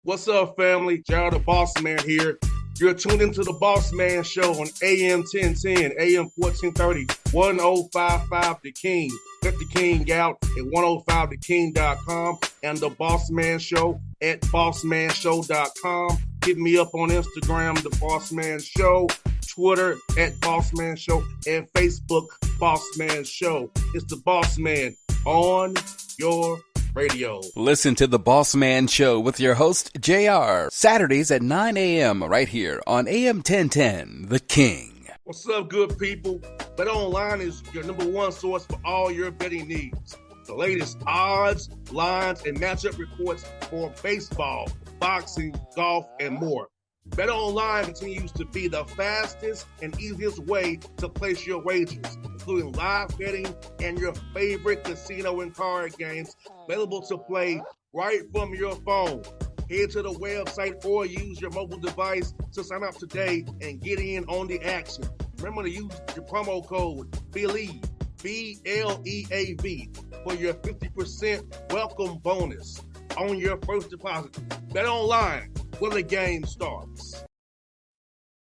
What's up, family? Gerald the Bossman here. You're tuned into the Bossman Show on AM 1010, AM 1430, 1055 The King. Let the King out at 105theking.com and the Bossman Show at bossmanshow.com. Hit me up on Instagram, The Bossman Show, Twitter at Bossman Show, and Facebook, Bossman Show. It's the Bossman on your radio. Listen to the Bossman Show with your host, JR, Saturdays at 9 a.m. right here on AM 1010, The King. What's up, good people? Bet Online is your number one source for all your betting needs. The latest odds, lines, and matchup reports for baseball, boxing, golf, and more. Bet Online continues to be the fastest and easiest way to place your wagers, including live betting and your favorite casino and card games available to play right from your phone. Head to the website or use your mobile device to sign up today and get in on the action. Remember to use your promo code BELIEVE, B-L-E-A-V, for your 50% welcome bonus on your first deposit. Bet Online, where the game starts.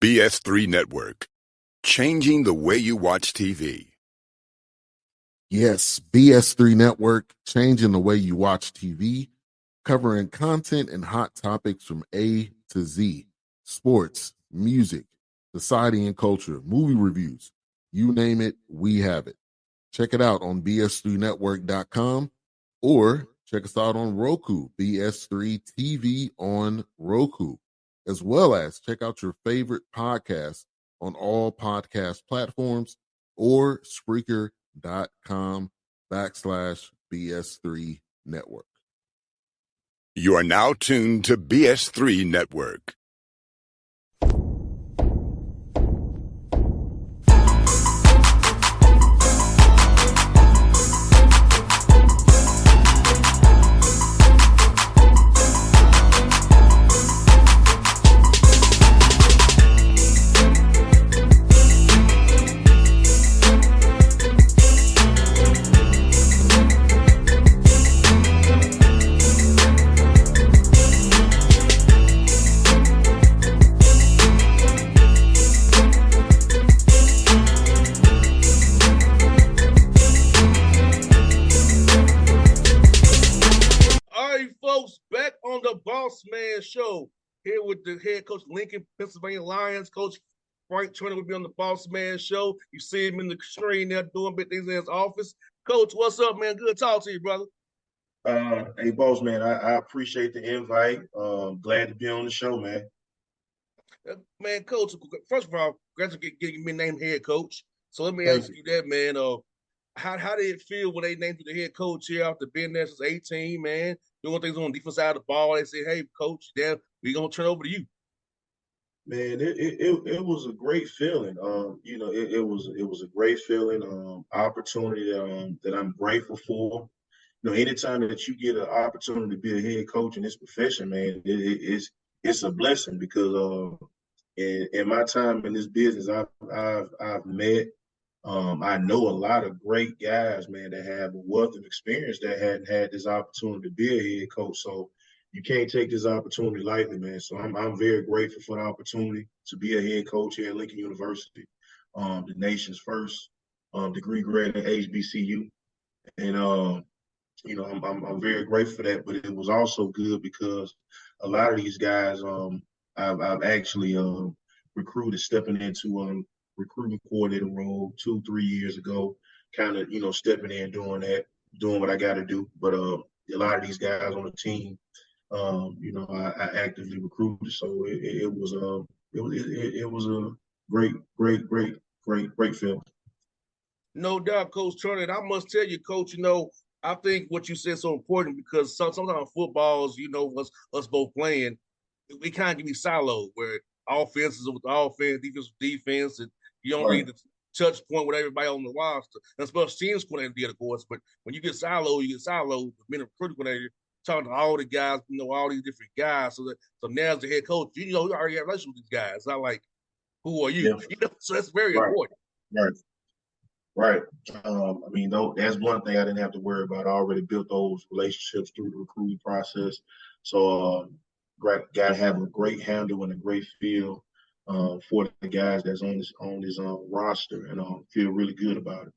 BS3 Network, changing the way you watch TV. Yes, BS3 Network, changing the way you watch TV, covering content and hot topics from A to Z, sports, music, society and culture, movie reviews, you name it, we have it. Check it out on bs3network.com or check us out on Roku, BS3 TV on Roku, as well as check out your favorite podcast on all podcast platforms or Spreaker.com/BS3 Network. You are now tuned to BS3 Network. Bossman Show here with the head coach Lincoln Pennsylvania Lions. Coach Frank Turner will be on the Bossman Show. You see him in the screen there doing big things in his office. Coach, what's up, man? Good to talk to you, brother. Hey, Bossman, I appreciate the invite. Glad to be on the show, man. Man, Coach, first of all, congrats on getting me named head coach. So let me ask you that, man. How did it feel when they named you the head coach here after being there since 18, man? Doing things on the defense side of the ball. They say, hey, coach, we're going to turn over to you. Man, it was a great feeling. It was a great feeling, opportunity that I'm grateful for. Anytime that you get an opportunity to be a head coach in this profession, man, it's a blessing because in my time in this business, I've met, I know a lot of great guys, man, that have a wealth of experience that hadn't had this opportunity to be a head coach. So you can't take this opportunity lightly, man. So I'm very grateful for the opportunity to be a head coach here at Lincoln University, the nation's first degree graded HBCU, and I'm very grateful for that. But it was also good because a lot of these guys I've actually recruited stepping into recruiting coordinator role 2-3 years ago, kind of, stepping in, doing what I got to do. But a lot of these guys on the team, I actively recruited. So it was a great feeling. No doubt, Coach Turner. And I must tell you, Coach, I think what you said is so important because sometimes footballs, us both playing, we kind of get siloed where offense is with offense, defense with defense, and you don't read the touch point with everybody on the roster. And special teams coordinator did, of course, but when you get siloed, being a recruiting coordinator, talking to all the guys, all these different guys. So now as the head coach, you already have relations with these guys. It's not like, who are you? Yeah. So that's very important. Right. That's one thing I didn't have to worry about. I already built those relationships through the recruiting process. So got to have a great handle and a great feel for the guys that's on this roster, and feel really good about it.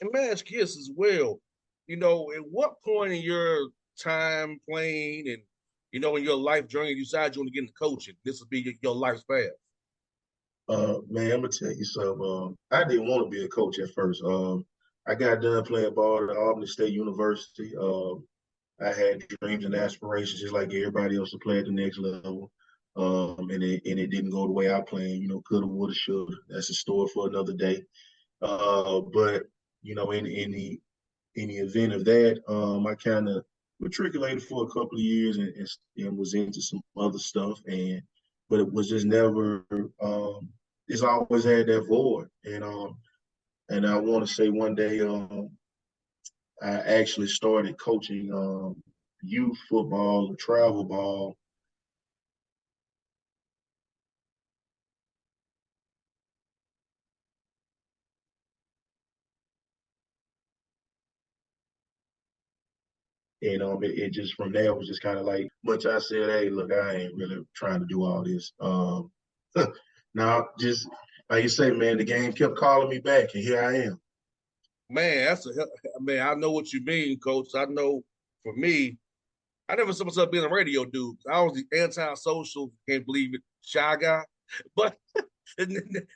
And man, ask you this as well. At what point in your time playing and in your life journey, you decide you want to get into coaching? This will be your life's path. Man, I'm gonna tell you something. I didn't want to be a coach at first. I got done playing ball at Albany State University. I had dreams and aspirations just like everybody else to play at the next level. And it didn't go the way I planned. Coulda, woulda, shoulda. That's a story for another day. But in the event of that, I kind of matriculated for a couple of years and was into some other stuff, but it was just never. It's always had that void, and I want to say one day I actually started coaching youth football, travel ball. And it just from there was just kind of like, much I said, hey, look, I ain't really trying to do all this. Now, just like you say, man, the game kept calling me back, and here I am. Man, I know what you mean, Coach. I know for me, I never saw myself being a radio dude. I was the anti-social, can't believe it, shy guy. But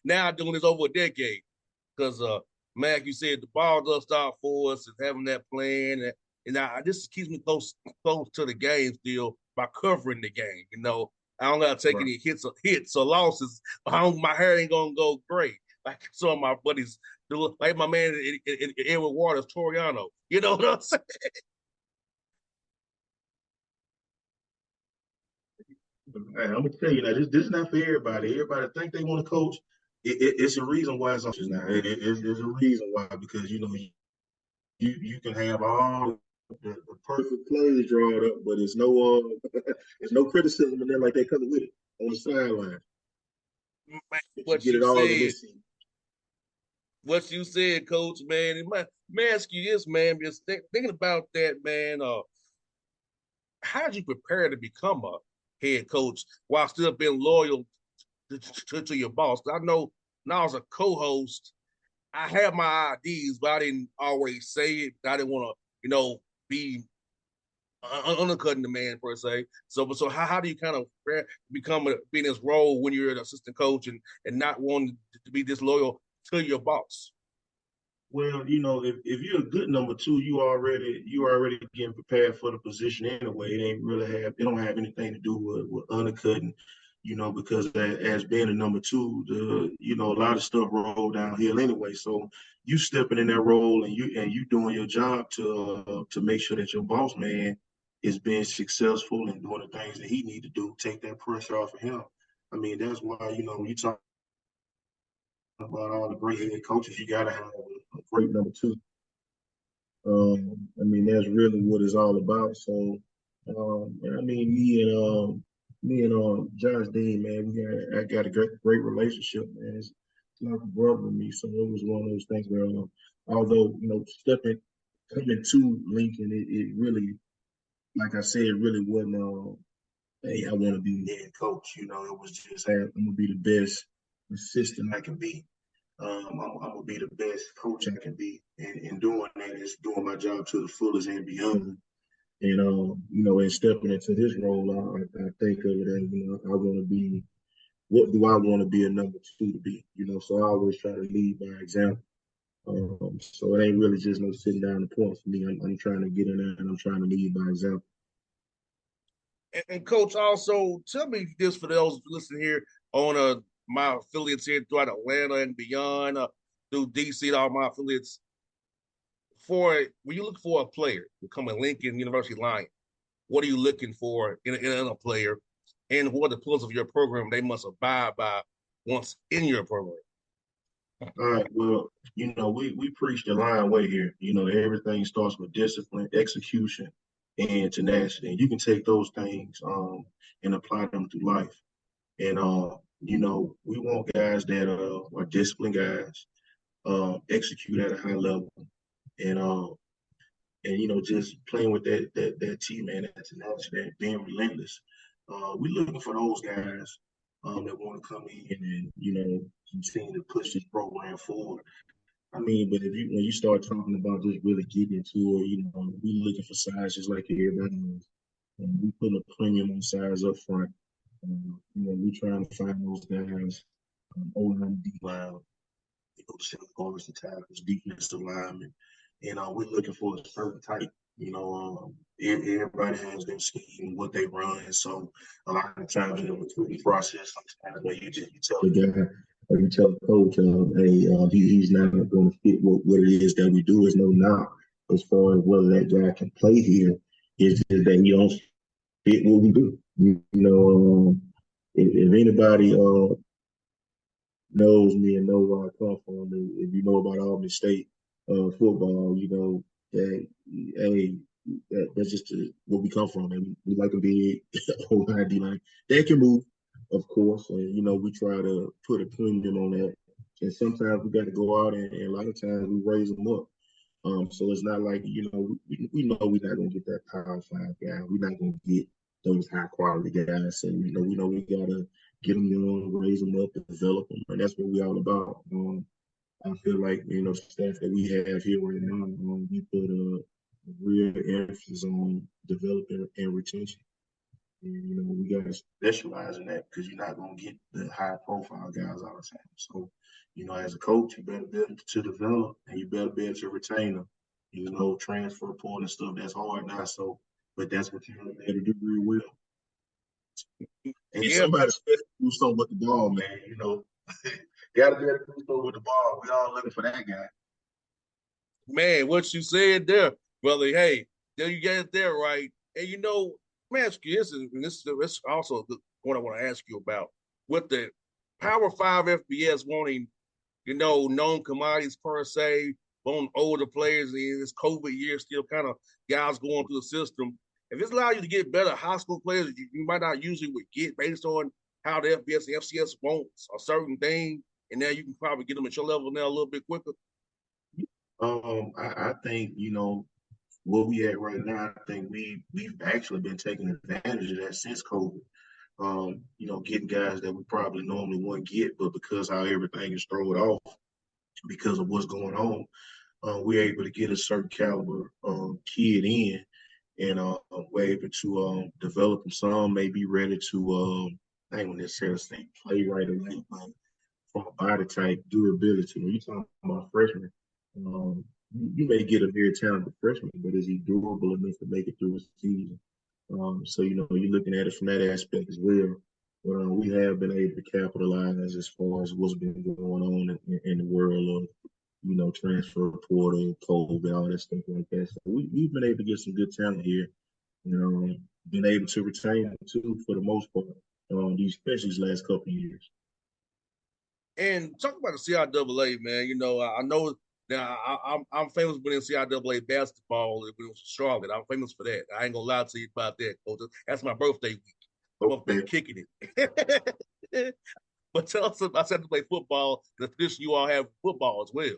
now doing this over a decade. Because man, like you said, the ball does start for us and having that plan. And this keeps me close to the game still by covering the game. I don't gotta take any hits or losses. My hair ain't gonna go great. Like some of my buddies do, like my man in Edward Waters, Toriano. You know what I'm saying? Hey, I'm gonna tell you now, this is not for everybody. Everybody think they want to coach. It's a reason why it's on now. It's a reason why, because you can have all the perfect plays drawn up, but it's no there's no criticism in there like they coming with it on the sideline. But you What get you it all in said, this season. Coach, man. And man, ask you this, man. Just thinking about that, man. How did you prepare to become a head coach while still being loyal to your boss? I know now as a co-host, I have my ideas, but I didn't always say it. I didn't want to, be undercutting the man per se. So how do you kind of be in this role when you're an assistant coach and not wanting to be disloyal to your boss? Well, if you're a good number two, you already getting prepared for the position anyway. It don't have anything to do with undercutting, because as being a number two, a lot of stuff roll downhill anyway. So you stepping in that role and you doing your job to make sure that your boss man is being successful and doing the things that he need to do, take that pressure off of him. I mean, that's why, when you talk about all the great head coaches, you got to have a great number two. I mean, that's really what it's all about. So, and I mean, me and Josh Dean, man, I got a great relationship, man. It's like a brother to me. So it was one of those things where, although coming to Lincoln, it really, like I said, it really wasn't. Hey, I want to be the head coach. It was just, hey, I'm gonna be the best assistant I can be. I'm gonna be the best coach I can be, and doing that is doing my job to the fullest and beyond. And and stepping into this role, I think of it as, I want to be. What do I want to be a number two to be? So I always try to lead by example. So it ain't really just no sitting down the point for me. I'm trying to get in there and I'm trying to lead by example. And Coach, also tell me this for those listening here on my affiliates here throughout Atlanta and beyond, through DC, all my affiliates. When you look for a player becoming Lincoln University Lion, what are you looking for in a player, and what are the pillars of your program they must abide by once in your program? All right. Well, we preach the line way here. Everything starts with discipline, execution, and tenacity. And you can take those things and apply them to life. And we want guys that are disciplined guys, execute at a high level, and just playing with that team, man, that tenacity, that being relentless. we're looking for those guys that want to come in and, continue to push this program forward. I mean, but when you start talking about just really getting into it, we looking for size just like everybody else. We put a premium on size up front. We trying to find those guys over on the D line, the center guards, the tackles, defensive linemen, and we're looking for a certain type. Everybody has their scheme, what they run. So a lot of times in the recruiting process, sometimes where you tell the guy or you tell the coach, hey, he's not going to fit what it is that we do. Is no knock as far as whether that guy can play here. It's just that he don't fit what we do. If anybody knows me and knows where I come from, if you know about Albany State football, that hey, that's just where we come from. And we like a big old D line. They can move, of course, and we try to put a premium on that. And sometimes we got to go out and a lot of times we raise them up. So it's not like we know we're not gonna get that Power 5 guy. We're not gonna get those high quality guys. So we know we gotta get them young, raise them up, and develop them, and that's what we're all about. I feel like staff that we have here right now, we put a real emphasis on developing and retention. And we gotta specialize in that because you're not gonna get the high profile guys all the time. So, as a coach, you better be able to develop and you better be able to retain them. Transfer portal and stuff, that's hard now. So, but that's what you have to be able to do real well. And somebody's supposed to do something with the ball, man. Gotta be able to do something with the ball. We all looking for that guy. Man, what you said there, brother. Hey, there you get it there, right? And man, ask you this is also the point I want to ask you about. With the Power 5 FBS wanting, known commodities per se, on older players in this COVID year, still kind of guys going through the system. If it's allowed you to get better high school players, you might not usually would get based on how the FBS and FCS wants a certain thing, and now you can probably get them at your level now a little bit quicker. I think where we at right now. I think we've actually been taking advantage of that since COVID. Getting guys that we probably normally wouldn't get, but because how everything is thrown off because of what's going on, we're able to get a certain caliber kid in, and we're able to develop them. Some may be ready to, I ain't gonna necessarily say play right away, but from a body type, durability. When you talk about freshmen, you may get a very talented freshman, but is he durable enough to make it through a season? So you're looking at it from that aspect as well. But we have been able to capitalize as far as what's been going on in the world of transfer portal, COVID, all that stuff like that. So we've been able to get some good talent here. Been able to retain them too for the most part. Especially these last couple of years. And talk about the CIAA, man. I know now I'm famous for in CIAA basketball when it was Charlotte. I'm famous for that. I ain't gonna lie to you about that, coach. That's my birthday week. I'm up there kicking it. But tell us about CIAA football, the tradition you all have football as well.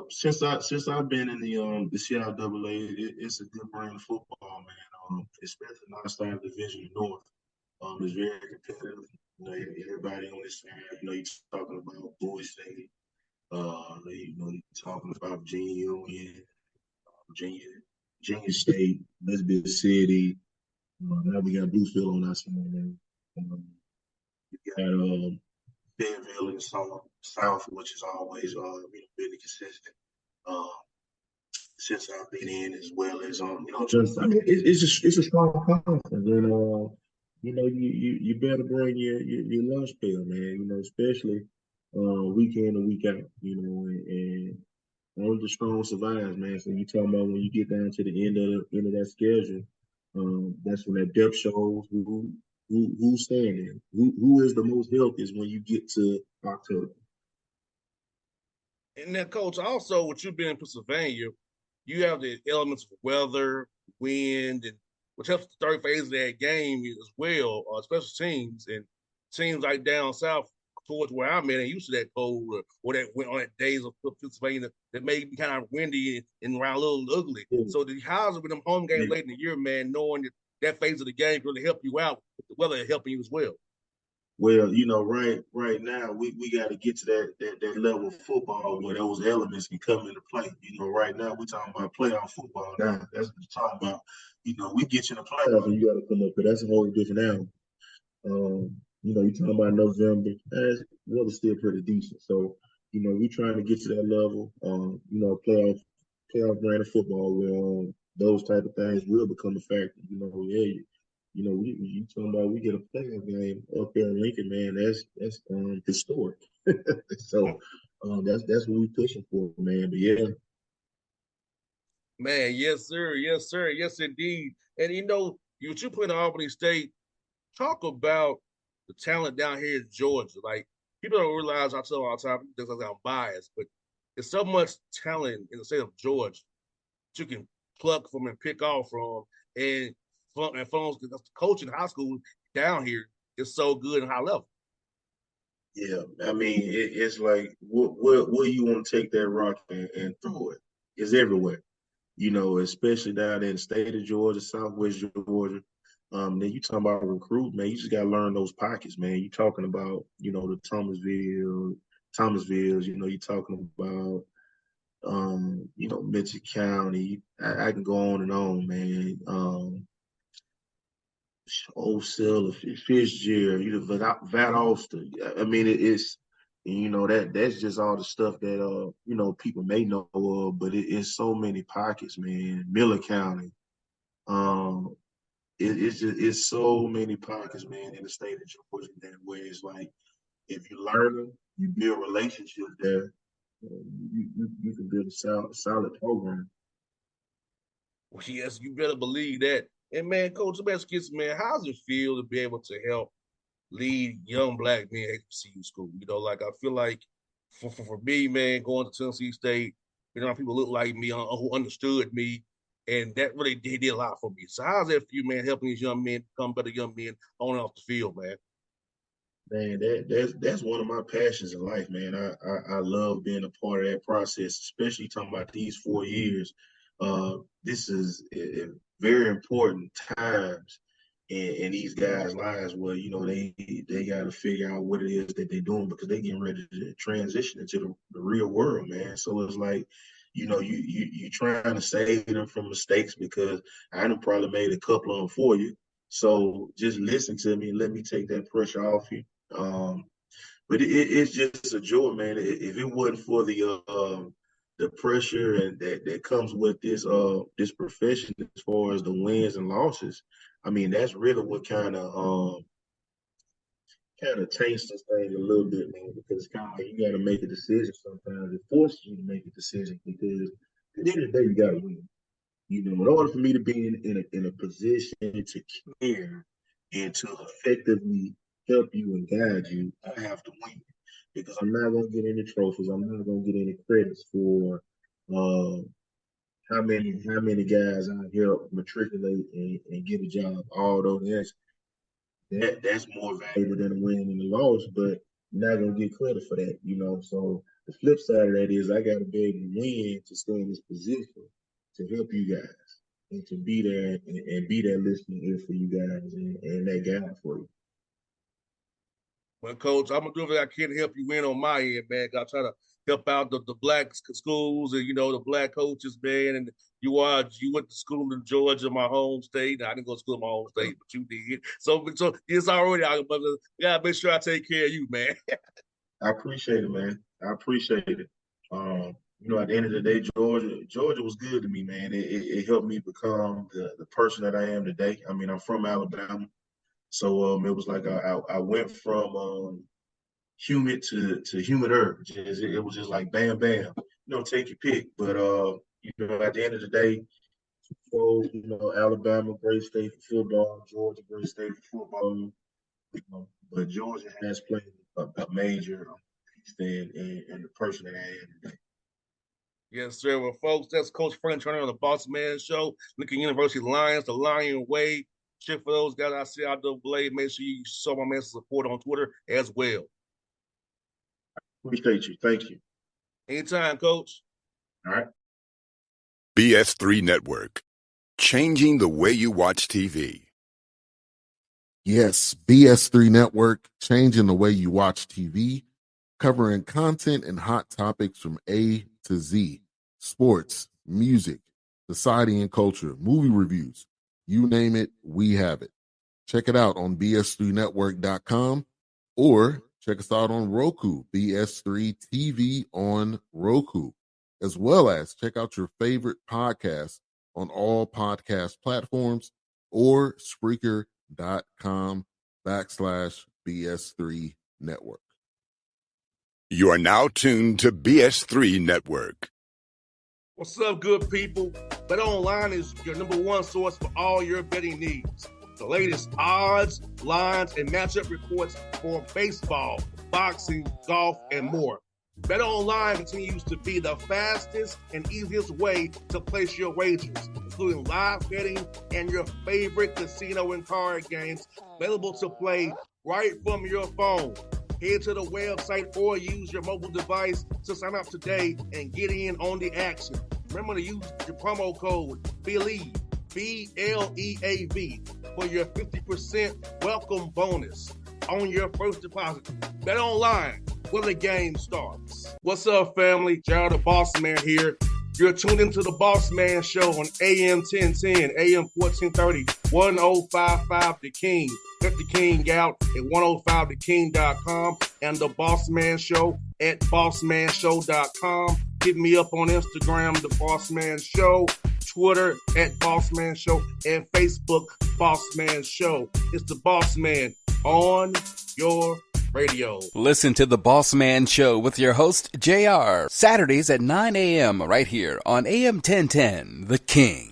Since I've been in the CIAA, it's a good brand of football, man. Especially non-state division north. It's very competitive. Everybody on this side, you're talking about Boise State, you're talking about Virginia Union, Virginia State, Elizabeth City. Now we got Bluefield on our side. You got Bentonville in the south, which is always really consistent. Since I've been in, as well as it's a strong conference, and you better bring your lunch pail, man. Especially week in and week out. And only the strong survives, man. So you talking about when you get down to the end of that schedule, that's when that depth shows who's standing, who is the most healthy is when you get to October. And then, coach, also with you being in Pennsylvania, you have the elements of weather, wind, and which helps the third phase of that game as well, special teams and teams like down south towards where I'm at, and used to that cold or that went on that days of Pennsylvania that may be kind of windy and around a little ugly. Yeah. So the how's it with them home games late in the year, man, knowing that that phase of the game really help you out, whether it helping you as well. Well, right now we got to get to that level of football where those elements can come into play. Right now we're talking about playoff football. Now that's what we're talking about. We get you in the playoff and you got to come up here. That's a whole different animal. You're talking about November. Weather's still pretty decent. So, we're trying to get to that level. Playoff brand of football where those type of things will become a factor. You talking about we get a playoff game up there in Lincoln, man. That's historic. So that's what we're pushing for, man. But yeah. Man, yes, sir. Yes, sir. Yes, indeed. And you put in Albany State, talk about the talent down here in Georgia. Like, people don't realize, I tell all the time, because I'm biased, but there's so much talent in the state of Georgia that you can pluck from and pick off from. And the coach in high school down here is so good and high level. Yeah, I mean, it's like, where you want to take that rock and throw it? It's everywhere. Especially down in the state of Georgia, Southwest Georgia. Then you talking about recruit, man. You just gotta learn those pockets, man. You talking about, the Thomasvilles. You're talking about, Mitchell County. I can go on and on, man. Old Sell, Fitzgerald, Vat Ulster. I mean, it's that's just all the stuff that people may know of, but it's so many pockets, man. Miller County, it's so many pockets, man, in the state of Georgia, man, where it's like if you learn them, you build relationships there, you can build a solid program. Well, yes, you better believe that. And man, Coach, let me ask you this, man, how's it feel to be able to help lead young black men at HBCU school? I feel like for me, man, going to Tennessee State, people look like me who understood me, and that really did a lot for me. So how's that for you, man, helping these young men become better young men on and off the field, man? Man, that's one of my passions in life, man. I love being a part of that process, especially talking about these 4 years. This is very important times in these guys' lives where they got to figure out what it is that they're doing because they're getting ready to transition into the real world, man. So it's like, you trying to save them from mistakes because I done probably made a couple of them for you. So just listen to me and let me take that pressure off you. But it's just a joy, man. If it wasn't for the pressure and that comes with this profession as far as the wins and losses, I mean that's really what kind of taints this thing a little bit, man. Because it's kind of like you got to make a decision sometimes. It forces you to make a decision because at the end of the day you got to win. In order for me to be in a position to care and to effectively help you and guide you, I have to win because I'm not going to get any trophies. I'm not going to get any credits for uh, how many guys I help matriculate and get a job. Although that's more valuable than a win and a loss, but you're not going to get credit for that. So the flip side of that is I got to be able to win to stay in this position to help you guys and to be there and be that listening ear for you guys and that guide for you. Well, Coach, I'm gonna do everything I can to help you win on my end, man. I try to help out the black schools and the black coaches, man. And you went to school in Georgia, my home state. I didn't go to school in my home state, but you did. So it's already out, but gotta make sure I take care of you, man. I appreciate it, man. I appreciate it. At the end of the day, Georgia was good to me, man. It helped me become the person that I am today. I mean, I'm from Alabama. So it was like I went from humid to humid urge. It was just like bam, bam. Take your pick. But at the end of the day, so Alabama, great state for football. Georgia, great state for football. But Georgia has played a major piece in the person that I am today. Yes, sir. Well, folks, that's Coach Frank Turner on the Bossman Show. Lincoln University Lions, the Lion Way. Check for those guys I see out there, Blade. Make sure you show my man support on Twitter as well. Appreciate you. Thank you. Anytime, Coach. All right. BS3 Network. Changing the way you watch TV. Yes, BS3 Network, changing the way you watch TV, covering content and hot topics from A to Z. Sports, music, society and culture, movie reviews. You name it, we have it. Check it out on bs3network.com or check us out on Roku, BS3 TV on Roku, as well as check out your favorite podcast on all podcast platforms or Spreaker.com/BS3 Network. You are now tuned to BS3 Network. What's up, good people? BetOnline is your number one source for all your betting needs. The latest odds, lines, and matchup reports for baseball, boxing, golf, and more. BetOnline continues to be the fastest and easiest way to place your wagers, including live betting and your favorite casino and card games available to play right from your phone. Head to the website or use your mobile device to sign up today and get in on the action. Remember to use your promo code BELIEVE, BLEAV, for your 50% welcome bonus on your first deposit. Bet online where the game starts. What's up, family? Jared the Bossman here. You're tuned into the Bossman Show on AM 1010, AM 1430, 1055 The King. Check The King out at 105theking.com and the Bossman Show at bossmanshow.com. Hit me up on Instagram, The Bossman Show, Twitter at Bossman Show, and Facebook, Bossman Show. It's the Bossman on your radio. Listen to the Bossman Show with your host, JR, Saturdays at 9 a.m. right here on AM 1010, The King.